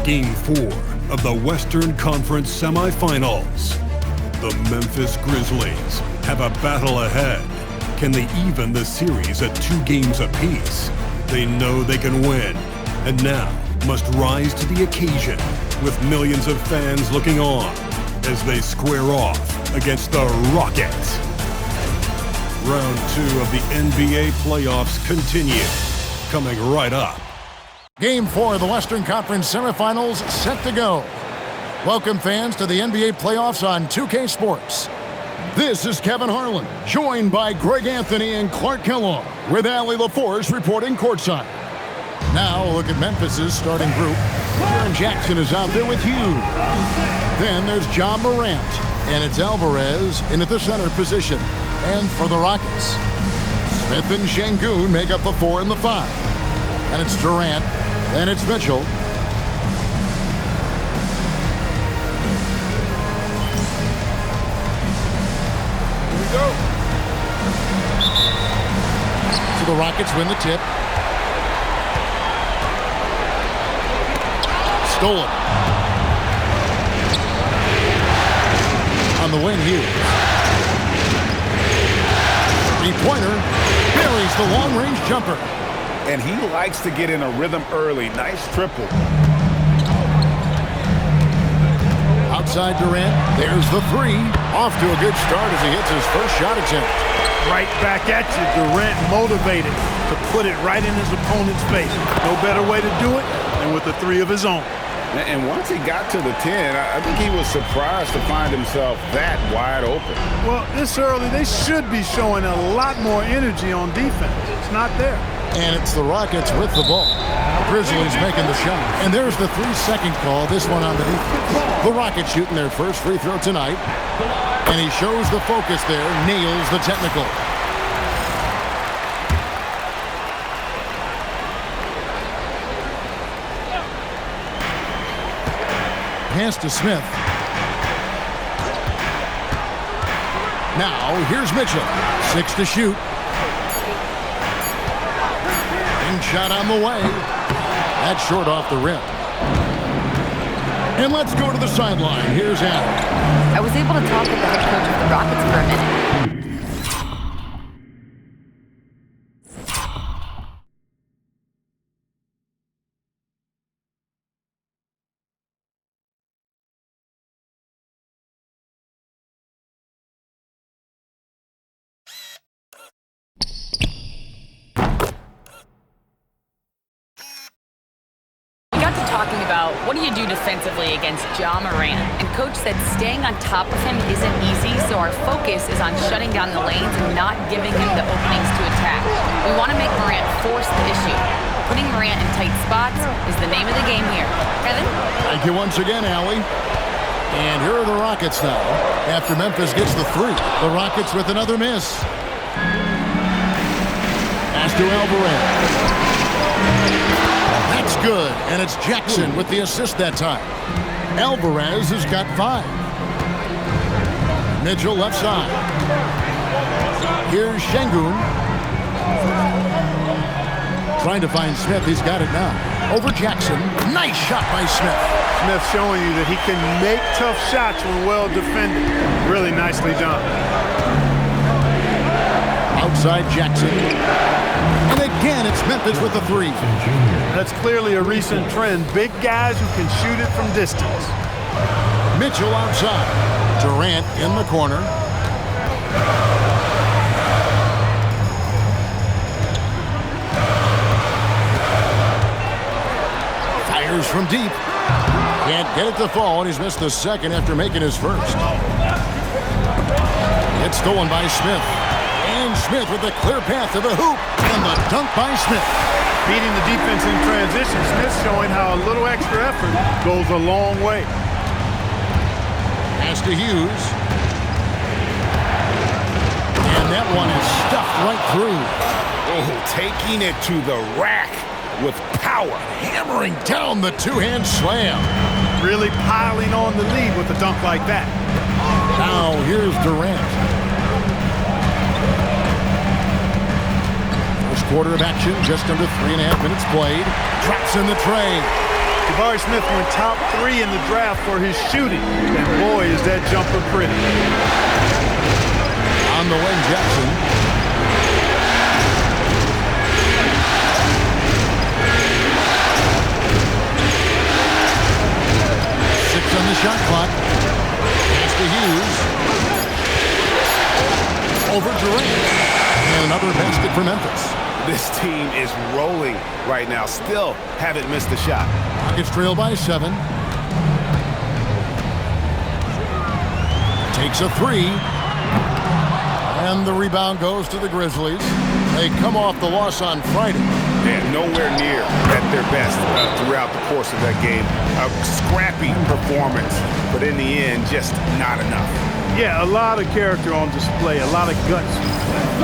Game 4 of the Western Conference semifinals. The Memphis Grizzlies have a battle ahead. Can they even the series at 2 games apiece? They know they can win, and now must rise to the occasion with millions of fans looking on as they square off against the Rockets. Round 2 of the NBA playoffs continue, coming right up. Game 4 of the Western Conference semifinals set to go. Welcome fans to the NBA playoffs on 2K Sports. This is Kevin Harlan, joined by Greg Anthony and Clark Kellogg, with Allie LaForce reporting courtside. Now a look at Memphis's starting group. Jaren Jackson is out there with Hughes. Then there's John Morant, and it's Alvarez in at the center position. And for the Rockets, Smith and Şengün make up the 4 and the 5. And it's Durant, and it's Mitchell. Here we go. So the Rockets win the tip. Stolen. On the wing, Hughes. Three-pointer. Buries the long-range jumper. And he likes to get in a rhythm early. Nice triple. Outside Durant. There's the 3. Off to a good start as he hits his first shot attempt. Right back at you. Durant motivated to put it right in his opponent's face. No better way to do it than with a 3 of his own. And once he got to the 10, I think he was surprised to find himself that wide open. Well, this early, they should be showing a lot more energy on defense. It's not there. And it's the Rockets with the ball. Grizzlies making the shot. And there's the 3-second call, this one on the defense. The Rockets shooting their first free throw tonight. And he shows the focus there, nails the technical. Pass to Smith. Now, here's Mitchell. 6 to shoot. And shot on the way. That's short off the rim. And let's go to the sideline. Here's Allen. I was able to talk with the head coach of the Rockets for a minute. Talking about what do you do defensively against John Morant, and coach said staying on top of him isn't easy, so our focus is on shutting down the lanes and not giving him the openings to attack. We want to make Morant force the issue. Putting Morant in tight spots is the name of the game here. Kevin? Thank you once again, Allie. And here are the Rockets now. After Memphis gets the 3, the Rockets with another miss. Pass to Alvarez. That's good, and it's Jackson with the assist that time. Alvarez has got 5. Mitchell left side. Here's Şengün. Trying to find Smith. He's got it now. Over Jackson. Nice shot by Smith. Smith showing you that he can make tough shots when well defended. Really nicely done. Outside Jackson. And again, it's Memphis with the 3. That's clearly a recent trend. Big guys who can shoot it from distance. Mitchell outside. Durant in the corner. Fires from deep. Can't get it to fall, and he's missed the second after making his first. It's stolen by Smith. And Smith with a clear path to the hoop. And the dunk by Smith. Beating the defense in transition. Smith showing how a little extra effort goes a long way. Pass to Hughes. And that one is stuffed right through. Oh, taking it to the rack with power. Hammering down the 2-hand slam. Really piling on the lead with a dunk like that. Now here's Durant. First quarter of action, just under 3.5 minutes played. Drops in the tray. To Jabari Smith went top 3 in the draft for his shooting. And boy, is that jumper pretty. On the wing, Jackson. On the shot clock. Pass to Hughes. Over Durant. And another basket for Memphis. This team is rolling right now. Still haven't missed a shot. Rockets trail by 7. Takes a 3. And the rebound goes to the Grizzlies. They come off the loss on Friday. And nowhere near at their best throughout the course of that game. A scrappy performance, but in the end, just not enough. Yeah, a lot of character on display, a lot of guts.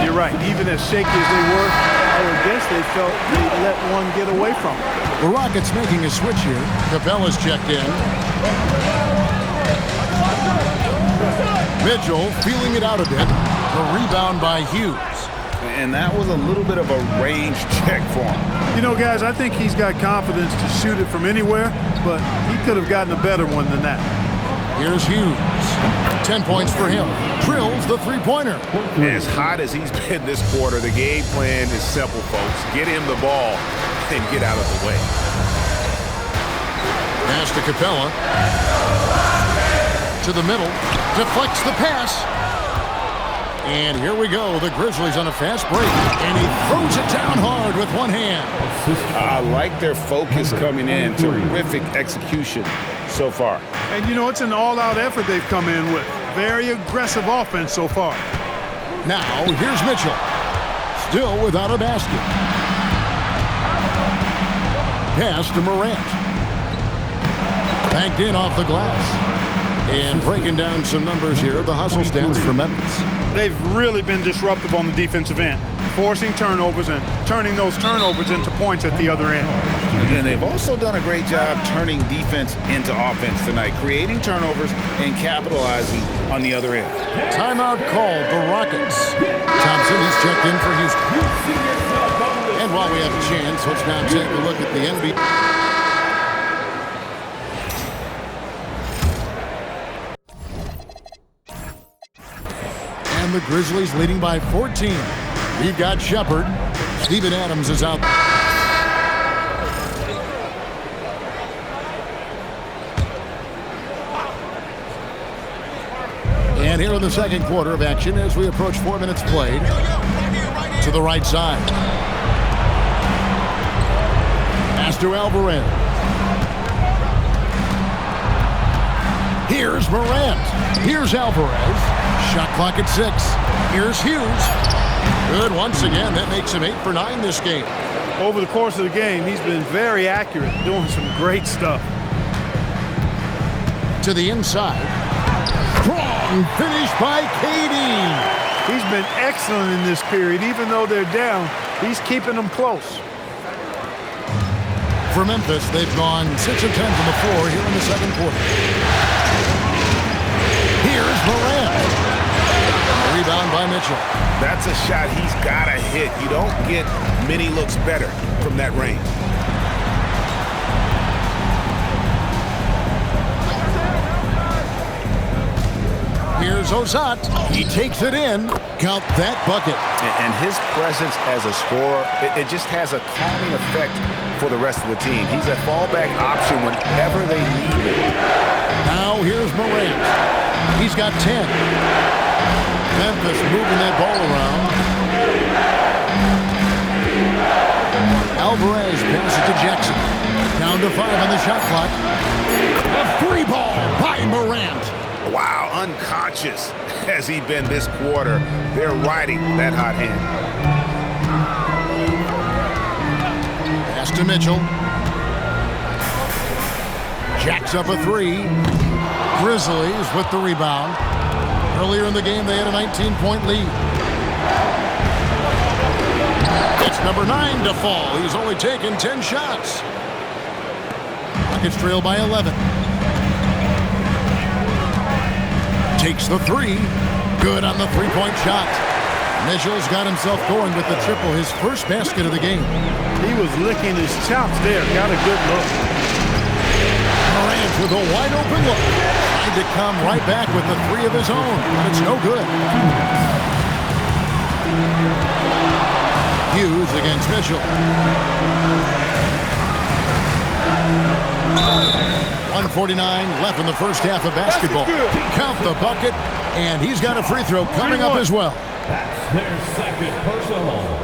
You're right. Even as shaky as they were, I guess they felt they let one get away from them. The Rockets making a switch here. Capella's checked in. Mitchell feeling it out a bit. The rebound by Hughes. And that was a little bit of a range check for him. You know, guys, I think he's got confidence to shoot it from anywhere, but he could have gotten a better one than that. Here's Hughes. 10 points for him. Drills the three-pointer. As hot as he's been this quarter, the game plan is simple, folks. Get him the ball and get out of the way. Pass to Capella. To the middle. Deflects the pass. And here we go. The Grizzlies on a fast break. And he throws it down hard with one hand. I like their focus coming in. Terrific execution so far. And, you know, it's an all-out effort they've come in with. Very aggressive offense so far. Now, here's Mitchell. Still without a basket. Pass to Morant. Banked in off the glass. And breaking down some numbers here, the hustle stats for Memphis. They've really been disruptive on the defensive end, forcing turnovers and turning those turnovers into points at the other end. And they've also done a great job turning defense into offense tonight, creating turnovers and capitalizing on the other end. Timeout called, the Rockets. Thompson is checked in for Houston. And while we have a chance, let's now take a look at the NBA. The Grizzlies leading by 14. We've got Shepard. Steven Adams is out. And here in the second quarter of action as we approach 4 minutes played. To the right side. Pass to Alvarez. Here's Morant. Here's Alvarez. Shot clock at 6. Here's Hughes. Good once again. That makes him 8 for 9 this game. Over the course of the game, he's been very accurate, doing some great stuff. To the inside. Strong finish by KD. He's been excellent in this period. Even though they're down, he's keeping them close. For Memphis, they've gone 6 of 10 from the floor here in the second quarter. Here's Morant. Rebound by Mitchell. That's a shot he's got to hit. You don't get many looks better from that range. Here's Ozat. He takes it in. Count that bucket. And his presence as a scorer, it just has a calming effect for the rest of the team. He's a fallback option whenever they need it. Now here's Morant. He's got 10. Memphis moving that ball around. Alvarez passes to Jackson. Down to 5 on the shot clock. A free ball by Morant. Wow, unconscious has he been this quarter. They're riding that hot hand. Pass to Mitchell. Jacks up a 3. Grizzlies with the rebound. Earlier in the game, they had a 19-point lead. It's number 9 to fall. He's only taken 10 shots. Rockets trail by 11. Takes the 3. Good on the three-point shot. Mitchell's got himself going with the triple, his first basket of the game. He was licking his chops there. Got a good look. with a wide open look. Trying to come right back with the three of his own, but it's no good. Hughes against Mitchell. 1:49 left in the first half of basketball. Count the bucket, and he's got a free throw coming up as well. That's their second personal.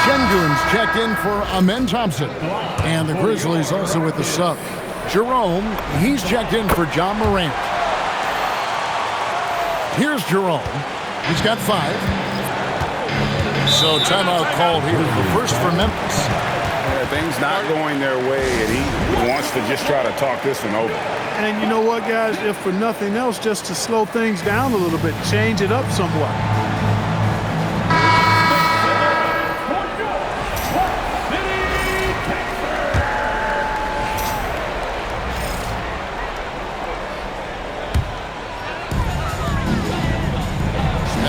Shengun's checked in for Amen Thompson. And the Grizzlies also with the sub. Jerome, he's checked in for John Morant. Here's Jerome. He's got 5. So timeout called here. The first for Memphis. Yeah, things not going their way, and he wants to just try to talk this one over. And you know what, guys? If for nothing else, just to slow things down a little bit, change it up somewhat.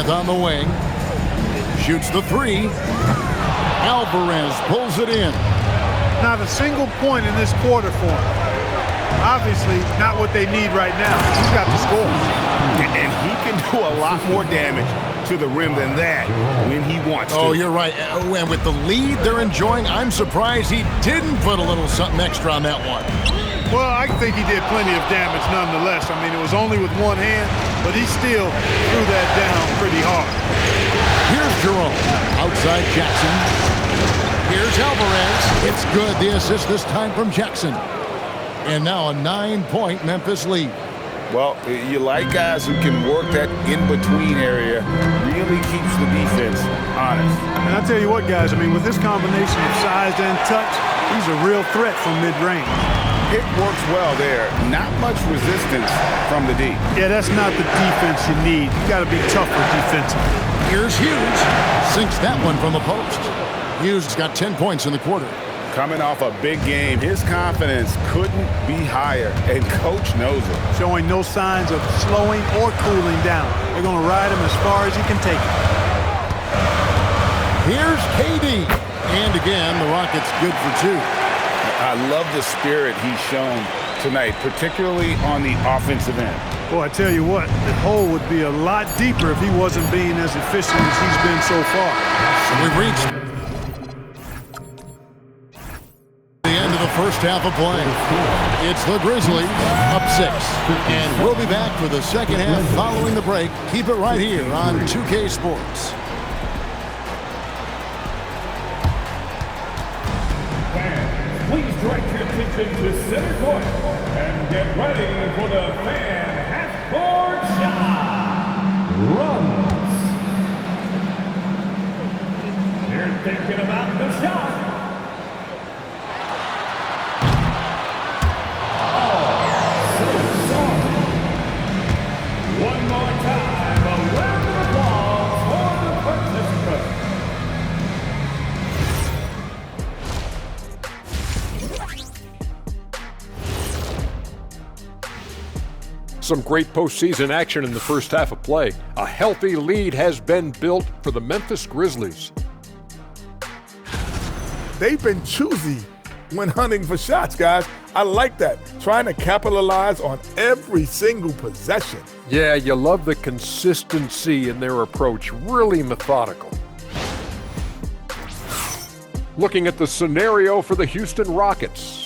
On the wing, shoots the 3. Alvarez pulls it in. Not a single point in this quarter for him. Obviously, not what they need right now. He's got the score. And he can do a lot more damage to the rim than that when he wants to. Oh, you're right. And with the lead they're enjoying, I'm surprised he didn't put a little something extra on that one. Well, I think he did plenty of damage nonetheless. I mean, it was only with one hand, but he still threw that down pretty hard. Here's Jerome. Outside Jackson. Here's Alvarez. It's good. The assist this time from Jackson. And now a 9-point Memphis lead. Well, you like guys who can work that in-between area, really keeps the defense honest. And I'll tell you what, guys, I mean, with this combination of size and touch, he's a real threat from mid-range. It works well there. Not much resistance from the D. Yeah, that's not the defense you need. You got to be tougher defensively. Here's Hughes. Sinks that one from the post. Hughes has got 10 points in the quarter. Coming off a big game, his confidence couldn't be higher, and Coach knows it. Showing no signs of slowing or cooling down. They're going to ride him as far as he can take it. Here's KD. And again, the Rockets good for 2. I love the spirit he's shown tonight, particularly on the offensive end. Boy, I tell you what, the hole would be a lot deeper if he wasn't being as efficient as he's been so far. We've reached the end of the first half of play. It's the Grizzlies up 6. And we'll be back for the second half following the break. Keep it right here on 2K Sports. Please direct your attention to center court and get ready for the fan half-court shot. Runs. They're thinking about the shot. Oh, so sorry. One more time, a round of applause for the participants. Some great postseason action in the first half of play. A healthy lead has been built for the Memphis Grizzlies. They've been choosy when hunting for shots, guys. I like that. Trying to capitalize on every single possession. Yeah, you love the consistency in their approach. Really methodical. Looking at the scenario for the Houston Rockets.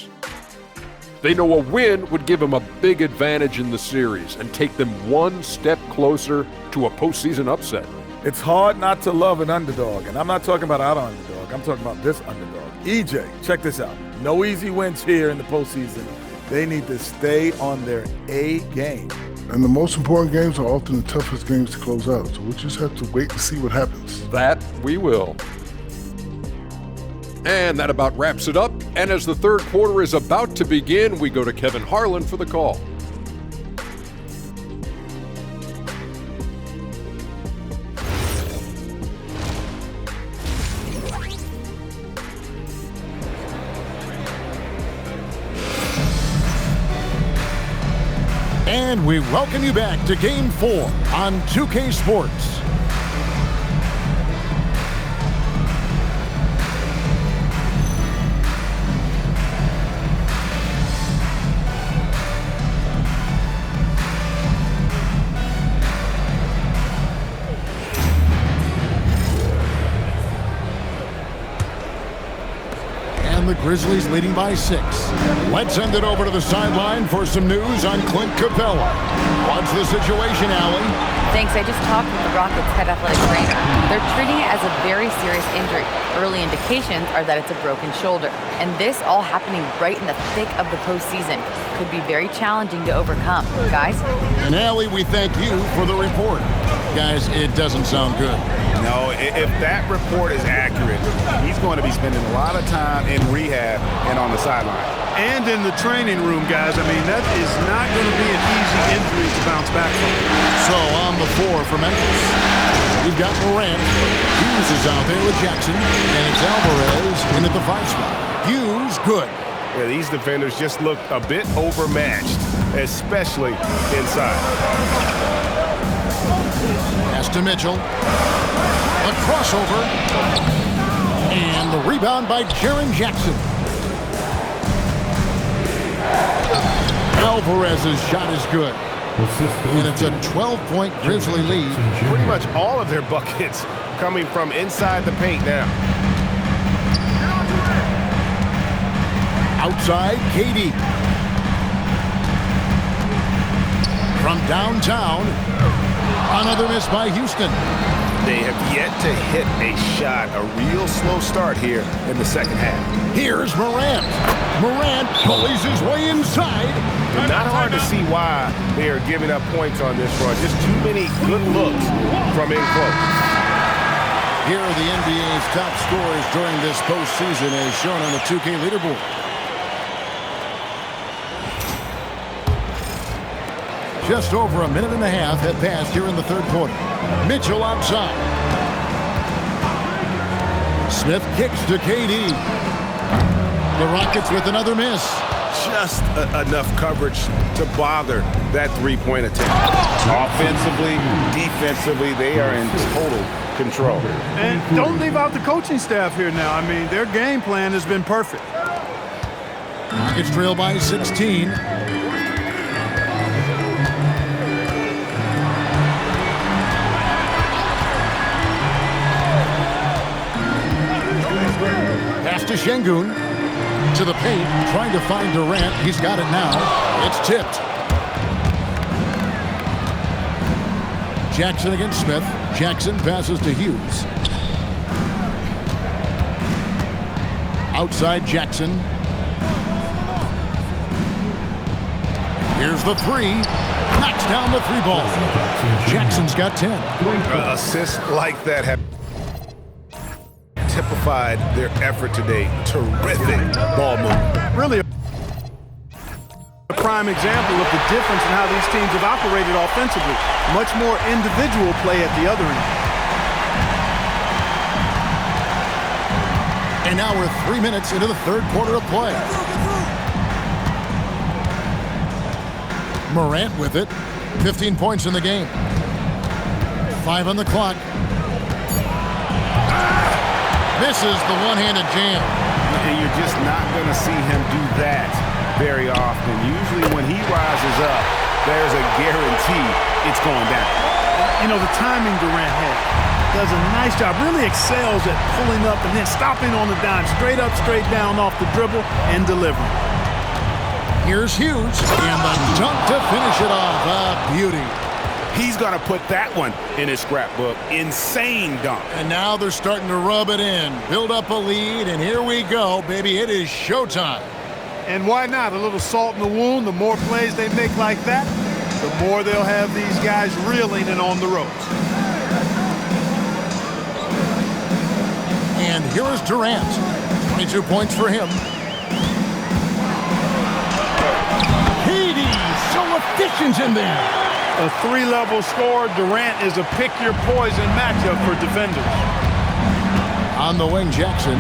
They know a win would give them a big advantage in the series and take them one step closer to a postseason upset. It's hard not to love an underdog, and I'm not talking about our underdog. I'm talking about this underdog. EJ, check this out. No easy wins here in the postseason. They need to stay on their A game. And the most important games are often the toughest games to close out, so we'll just have to wait to see what happens. That we will. And that about wraps it up. And as the third quarter is about to begin, we go to Kevin Harlan for the call. And we welcome you back to Game 4 on 2K Sports. The Grizzlies leading by 6. Let's send it over to the sideline for some news on Clint Capella. What's the situation, Allie? Thanks. I just talked with the Rockets head athletic trainer. They're treating it as a very serious injury. Early indications are that it's a broken shoulder. And this all happening right in the thick of the postseason. Could be very challenging to overcome. Guys? And Allie, we thank you for the report. Guys, it doesn't sound good. No, if that report is accurate, he's going to be spending a lot of time in rehab and on the sideline. And in the training room, guys. I mean, that is not going to be an easy injury to bounce back from. So on the floor for Memphis, we've got Morant. Hughes is out there with Jackson, and it's Alvarez in at the 5 spot. Hughes, good. Yeah, these defenders just look a bit overmatched, especially inside. Pass to Mitchell. A crossover. And the rebound by Jaren Jackson. Alvarez's shot is good. And it's a 12-point Grizzly lead. Pretty much all of their buckets coming from inside the paint now. Outside, KD. From downtown, another miss by Houston. They have yet to hit a shot, a real slow start here in the second half. Here's Morant. Morant bullies his way inside. Not hard to see why they are giving up points on this run. Just too many good looks from in close. Here are the NBA's top scorers during this postseason as shown on the 2K leaderboard. Just over a minute and a half had passed here in the third quarter. Mitchell outside. Smith kicks to KD. The Rockets with another miss. Just enough coverage to bother that three-point attempt. Offensively, defensively, they are in total control. And don't leave out the coaching staff here now. I mean, their game plan has been perfect. Rockets trail by 16. Pass to Şengün. To the paint, trying to find Durant. He's got it now. It's tipped. Jackson against Smith. Jackson passes to Hughes. Outside Jackson. Here's the three. Knocks down the three ball. Jackson's got 10. Assists like that have typified their effort today. Terrific ball movement. Really a prime example of the difference in how these teams have operated offensively. Much more individual play at the other end. And now we're 3 minutes into the third quarter of play. Morant with it. 15 points in the game. 5 on the clock. Misses the one-handed jam. And you're just not going to see him do that very often. Usually when he rises up, there's a guarantee it's going down. You know, the timing Durant had does a nice job, really excels at pulling up and then stopping on the dime, straight up, straight down off the dribble and delivering. Here's Hughes, and the dunk to finish it off. A beauty. He's going to put that one in his scrapbook. Insane dunk. And now they're starting to rub it in, build up a lead, and here we go, baby. It is showtime. And why not? A little salt in the wound. The more plays they make like that, the more they'll have these guys reeling and on the ropes. And here is Durant. 22 points for him. KD, so efficient in there. A three-level scorer, Durant is a pick-your-poison matchup for defenders. On the wing, Jackson.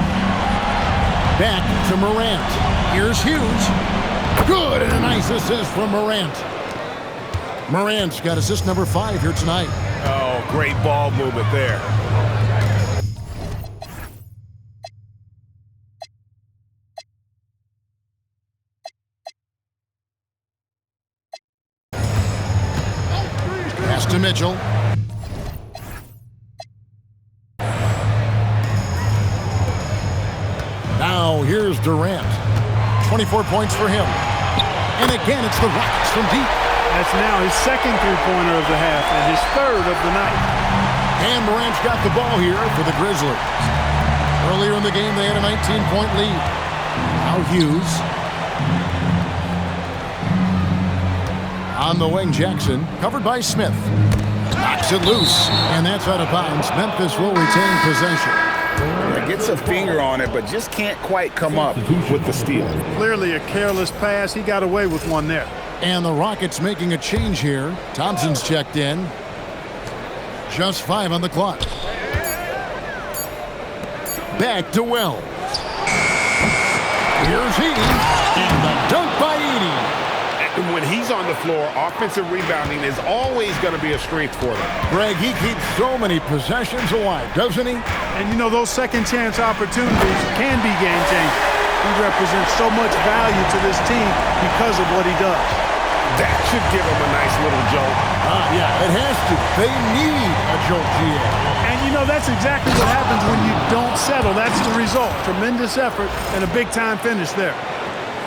Back to Morant. Here's Hughes. Good, and a nice assist from Morant. Morant's got assist number 5 here tonight. Oh, great ball movement there. Pass to Mitchell. Now here's Durant. 24 points for him. And again, it's the Rockets from deep. That's now his second three-pointer of the half and his third of the night. And Morant's got the ball here for the Grizzlies. Earlier in the game, they had a 19-point lead. Now Hughes. On the wing, Jackson, covered by Smith. Knocks it loose, and that's out of bounds. Memphis will retain possession. Gets a finger on it, but just can't quite come up with the steal. Clearly a careless pass. He got away with one there. And the Rockets making a change here. Thompson's checked in. Just 5 on the clock. Back to Wells. Here's Edey. And the dunk by Edey. When he's on the floor, offensive rebounding is always going to be a strength for them. Greg, he keeps so many possessions alive, doesn't he? And you know, those second chance opportunities can be game changing. He represents so much value to this team because of what he does. That should give him a nice little jolt. Yeah, it has to. They need a jolt, GA. And you know, that's exactly what happens when you don't settle. That's the result. Tremendous effort and a big-time finish there.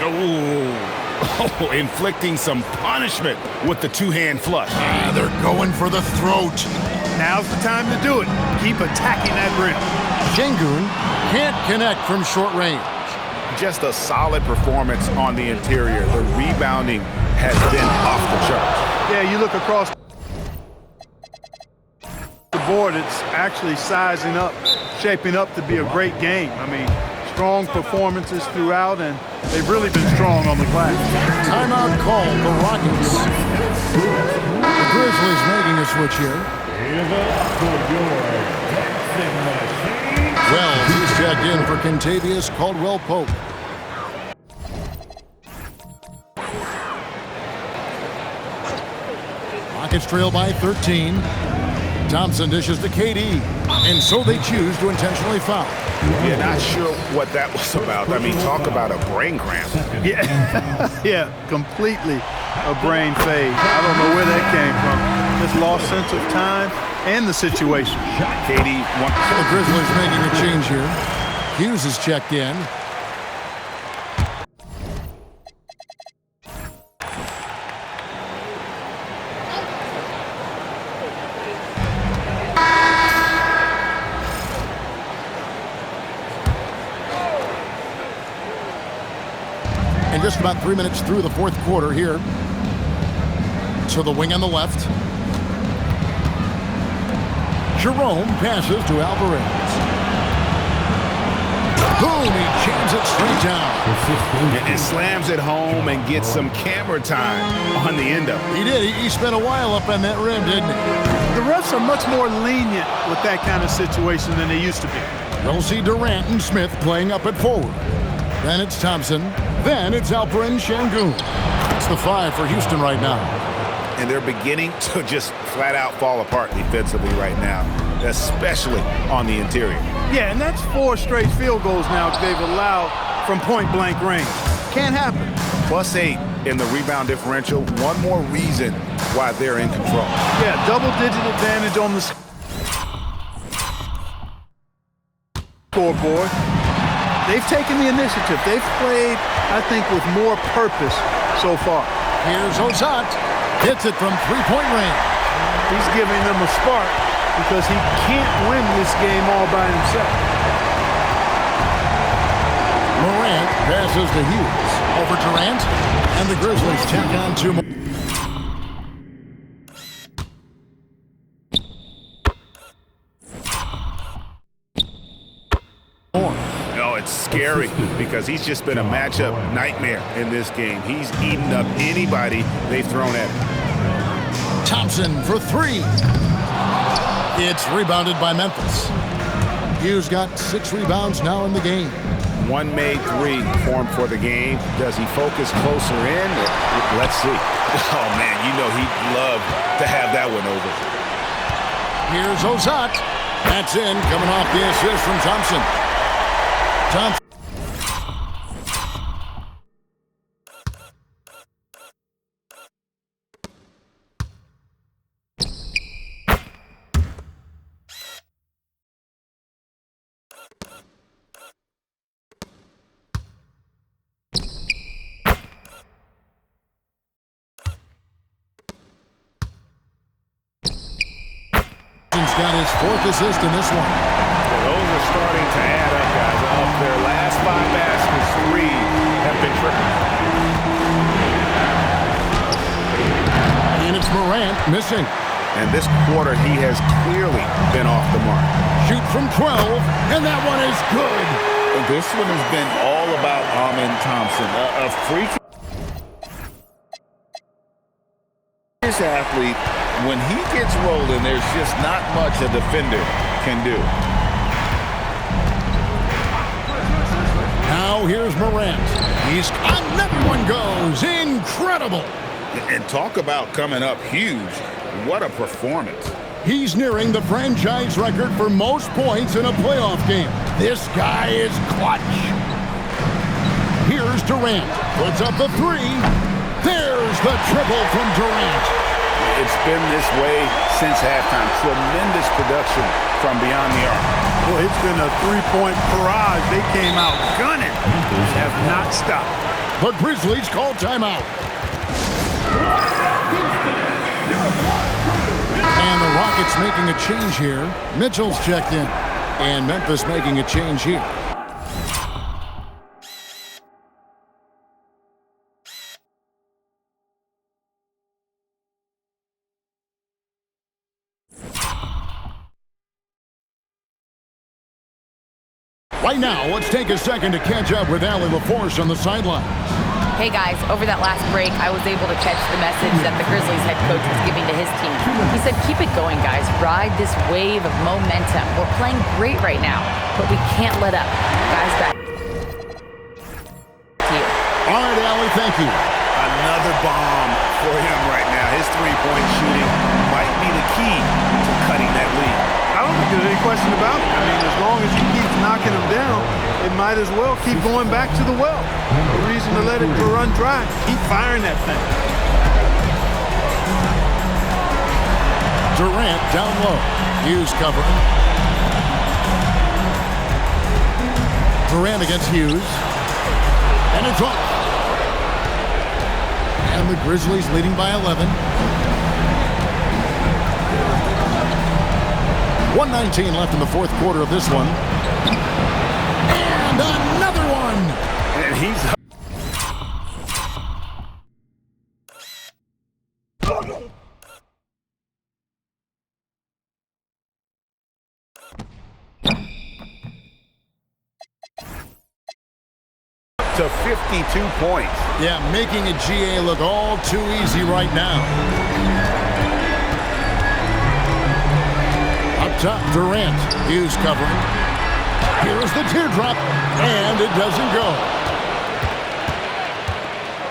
Oh, inflicting some punishment with the two-hand flush. They're going for the throat. Now's the time to do it. Keep attacking that rim. Şengün can't connect from short range. Just a solid performance on the interior. The rebounding has been off the charts. Yeah, you look across the board, it's actually sizing up, shaping up to be a great game. I mean, strong performances throughout, and they've really been strong on the glass. Timeout called the Rockets. The Grizzlies making a switch here. Wells is checked in for Kentavious Caldwell-Pope. Rockets trail by 13. Thompson dishes to KD, and so they choose to intentionally foul. Yeah, not sure what that was about. I mean, talk about a brain cramp. Yeah, completely a brain fade. I don't know where that came from. This lost sense of time and the situation. KD, the Grizzlies making a change here. Hughes is checked in. And just about 3 minutes through the fourth quarter here. To the wing on the left. Jerome passes to Alvarez. Boom, he jams it straight down. And slams it home and gets some camera time on the end of it. He did. He spent a while up on that rim, didn't he? The refs are much more lenient with that kind of situation than they used to be. You'll see Durant and Smith playing up at forward. Then it's Thompson. Then it's Alperen Şengün. It's the 5 for Houston right now. And they're beginning to just flat out fall apart defensively right now, especially on the interior. Yeah, and that's 4 straight field goals now they've allowed from point-blank range. Can't happen. +8 in the rebound differential. One more reason why they're in control. Yeah, double-digit advantage on the scoreboard. They've taken the initiative. They've played, I think, with more purpose so far. Here's Ozat. Hits it from three-point range. He's giving them a spark because he can't win this game all by himself. Morant passes to Hughes. Over Durant. And the Grizzlies tack on 2 more. Scary because he's just been a matchup nightmare in this game. He's eaten up anybody they've thrown at him. Thompson for 3. It's rebounded by Memphis. Hughes got 6 rebounds now in the game. One made three formed for the game. Does he focus closer in? Let's see. Oh, man, you know he'd love to have that one over. Here's Ozat. That's in, coming off the assist from Thompson. Thompson. Got his fourth assist in this one. Well, those are starting to add up, guys. Of their last 5 baskets, 3 have been triple. And it's Morant missing. And this quarter, he has clearly been off the mark. Shoot from 12, and that one is good. And this one has been all about Amin Thompson, a freak. This athlete, when he gets rolling, there's just not much a defender can do. Now here's Morant. He's another one goes. Incredible. And talk about coming up huge. What a performance. He's nearing the franchise record for most points in a playoff game. This guy is clutch. Here's Durant. Puts up the three. There's the triple from Durant. It's been this way since halftime. Tremendous production from beyond the arc. Well, it's been a three-point barrage. They came out gunning. They have not stopped. The Grizzlies call timeout. And the Rockets making a change here. Mitchell's checked in. And Memphis making a change here. Right now, let's take a second to catch up with Allie LaForce on the sideline. Hey guys, over that last break, I was able to catch the message that the Grizzlies head coach was giving to his team. He said, keep it going, guys. Ride this wave of momentum. We're playing great right now, but we can't let up. Guys, back to you. All right, Allie, thank you. Another bomb for him right now. His three-point shooting might be the key to cutting that lead. I don't think there's any question about it. I mean, as long as he keeps knocking them down, it might as well keep going back to the well. No reason to let it run dry. Keep firing that thing. Durant down low. Hughes covering. Durant against Hughes. And it's off. And the Grizzlies leading by 11. 1:19 left in the fourth quarter of this one. And another one! And he's... to 52 points. Yeah, making a GA look all too easy right now. Up top, Durant. Hughes covering. Here is the teardrop, and it doesn't go.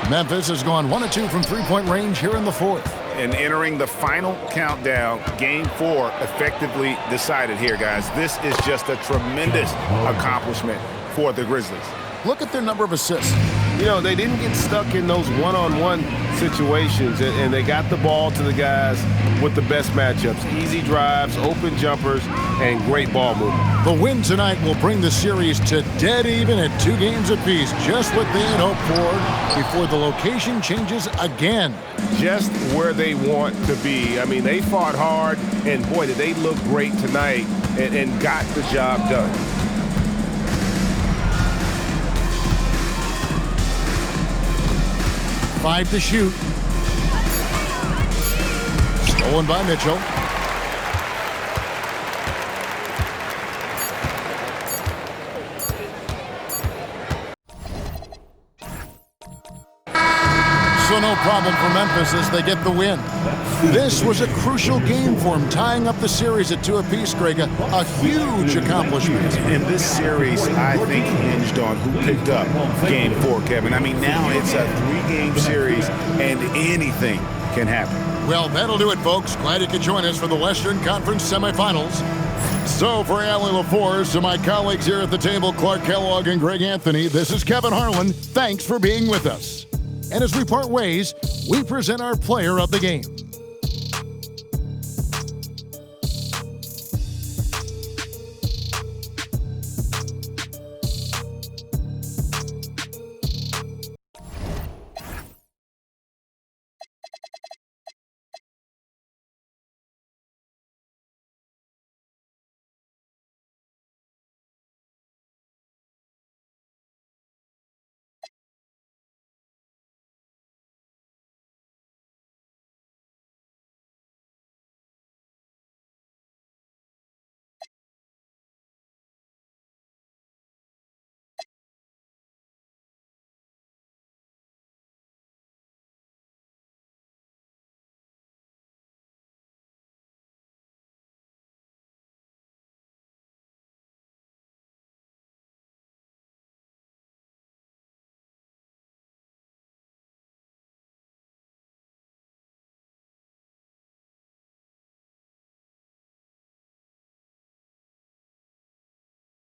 Memphis has gone 1 of 2 from three-point range here in the fourth. And entering the final countdown, Game 4 effectively decided here, guys. This is just a tremendous accomplishment for the Grizzlies. Look at their number of assists. You know, they didn't get stuck in those one-on-one situations, and they got the ball to the guys with the best matchups. Easy drives, open jumpers, and great ball movement. The win tonight will bring the series to dead even at 2 games apiece, just what they had hoped for before the location changes again. Just where they want to be. I mean, they fought hard, and boy, did they look great tonight and got the job done. Five to shoot. Stolen by Mitchell. So So no problem for Memphis as they get the win. This was a crucial game for them, tying up the series at 2 apiece, Greg. A huge accomplishment. And this series, I think, hinged on who picked up Game 4, Kevin. I mean, now it's a 3-game series, and anything can happen. Well, that'll do it, folks. Glad you could join us for the Western Conference semifinals. So for Allie LaForce and my colleagues here at the table, Clark Kellogg and Greg Anthony, this is Kevin Harlan. Thanks for being with us. And as we part ways, we present our player of the game.